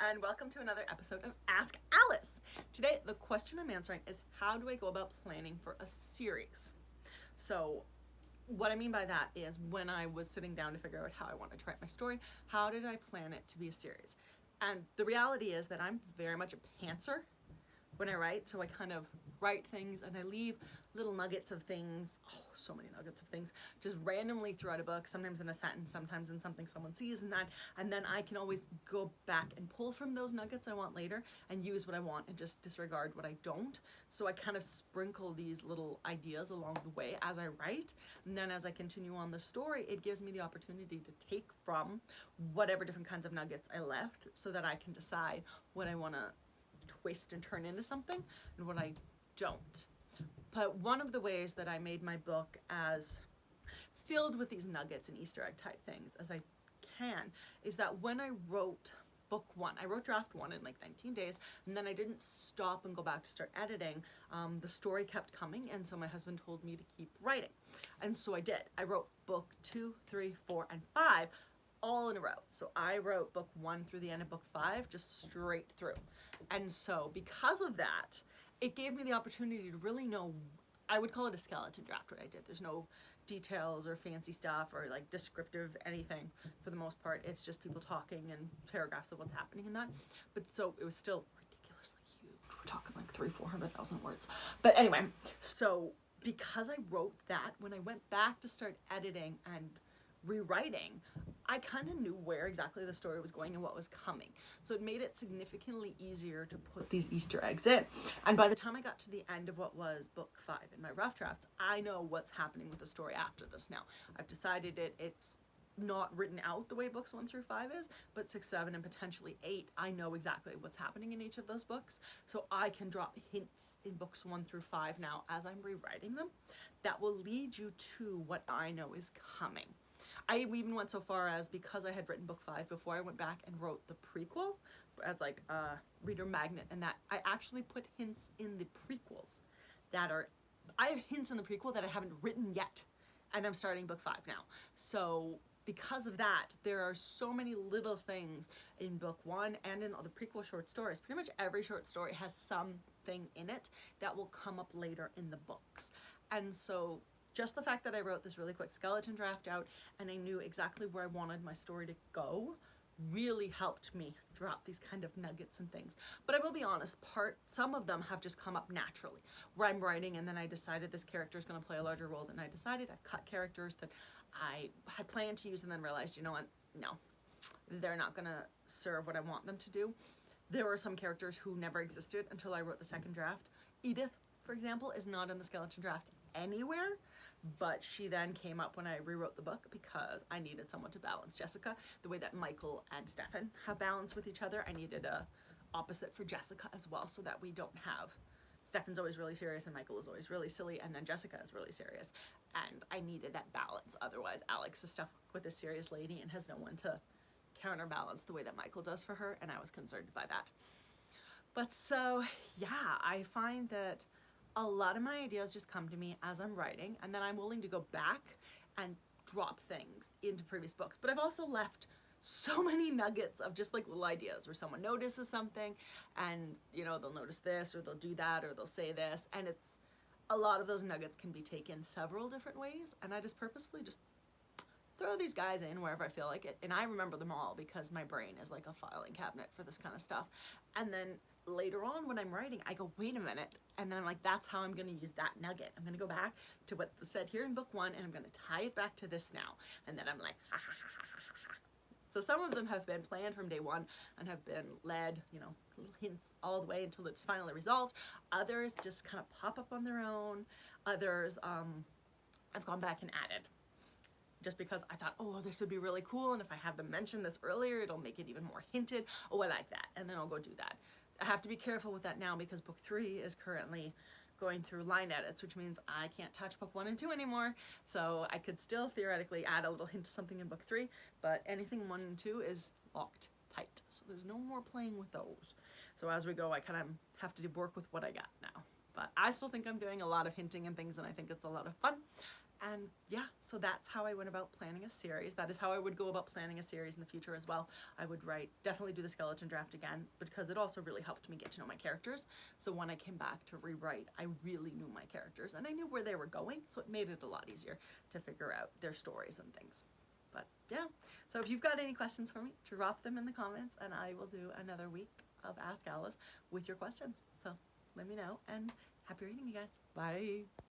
and welcome to another episode of Ask Alice. Today, the question I'm answering is how do I go about planning for a series? So, what I mean by that is when I was sitting down to figure out how I wanted to write my story, how did I plan it to be a series? And the reality is that I'm very much a pantser when I write, so I kind of write things and I leave little nuggets of things, so many nuggets of things, just randomly throughout a book, sometimes in a sentence, sometimes in something someone sees, and then I can always go back and pull from those nuggets I want later and use what I want and just disregard what I don't. So I kind of sprinkle these little ideas along the way as I write, and then as I continue on the story, it gives me the opportunity to take from whatever different kinds of nuggets I left so that I can decide what I want to twist and turn into something and what I don't. But one of the ways that I made my book as filled with these nuggets and Easter egg type things as I can is that when I wrote book one, I wrote draft one in like 19 days, and then I didn't stop and go back to start editing. The story kept coming, and so my husband told me to keep writing. And so I did. I wrote book 2, 3, 4, and 5 all in a row. So I wrote book 1 through the end of book 5 just straight through. And so because of that, it gave me the opportunity to really know, I would call it a skeleton draft what I did. There's no details or fancy stuff or like descriptive anything for the most part. It's just people talking and paragraphs of what's happening in that. But so it was still ridiculously huge. We're talking like 300,000-400,000 words. But anyway, so because I wrote that, when I went back to start editing and rewriting, I kind of knew where exactly the story was going and what was coming. So it made it significantly easier to put these Easter eggs in. And by the time I got to the end of what was book 5 in my rough drafts, I know what's happening with the story after this now. I've decided it's not written out the way books 1 through 5 is, but 6, 7, and potentially 8, I know exactly what's happening in each of those books. So I can drop hints in books 1 through 5 now as I'm rewriting them that will lead you to what I know is coming. I even went so far as, because I had written book 5 before I went back and wrote the prequel as like a reader magnet, and that I actually put hints in the prequels I have hints in the prequel that I haven't written yet, and I'm starting book 5 now. So because of that, there are so many little things in book 1 and in all the prequel short stories. Pretty much every short story has something in it that will come up later in the books. And so just the fact that I wrote this really quick skeleton draft out and I knew exactly where I wanted my story to go really helped me drop these kind of nuggets and things. But I will be honest, some of them have just come up naturally, where I'm writing and then I decided this character is going to play a larger role than I decided. I've cut characters that I had planned to use and then realized, you know what, no, they're not going to serve what I want them to do. There were some characters who never existed until I wrote the second draft. Edith, for example, is not in the skeleton draft anywhere, but she then came up when I rewrote the book because I needed someone to balance Jessica the way that Michael and Stefan have balance with each other. I needed a opposite for Jessica as well, so that we don't have Stefan's always really serious and Michael is always really silly, and then Jessica is really serious, and I needed that balance. Otherwise Alex is stuck with a serious lady and has no one to counterbalance the way that Michael does for her, and I was concerned by that. But so yeah, I find that a lot of my ideas just come to me as I'm writing, and then I'm willing to go back and drop things into previous books. But I've also left so many nuggets of just like little ideas where someone notices something and, you know, they'll notice this or they'll do that or they'll say this, and it's a lot of those nuggets can be taken several different ways, and I just purposefully just throw these guys in wherever I feel like it, and I remember them all because my brain is like a filing cabinet for this kind of stuff. And then later on when I'm writing, I go, wait a minute, and then I'm like, that's how I'm going to use that nugget. I'm going to go back to what was said here in book 1 and I'm going to tie it back to this now, and then I'm like, ha ha ha ha ha ha. So some of them have been planned from day one and have been led, you know, little hints all the way until it's finally resolved. Others just kind of pop up on their own. Others I've gone back and added just because I thought, oh, this would be really cool, and if I have them mention this earlier, it'll make it even more hinted. Oh, I like that, and then I'll go do that. I have to be careful with that now because book 3 is currently going through line edits, which means I can't touch book 1 and 2 anymore. So I could still theoretically add a little hint to something in book 3, but anything 1 and 2 is locked tight. So there's no more playing with those. So as we go, I kind of have to work with what I got now. But I still think I'm doing a lot of hinting and things, and I think it's a lot of fun. And yeah, so that's how I went about planning a series. That is how I would go about planning a series in the future as well. I would definitely do the skeleton draft again, because it also really helped me get to know my characters. So when I came back to rewrite, I really knew my characters and I knew where they were going. So it made it a lot easier to figure out their stories and things. But yeah, so if you've got any questions for me, drop them in the comments and I will do another week of Ask Alice with your questions. So let me know, and happy reading, you guys. Bye.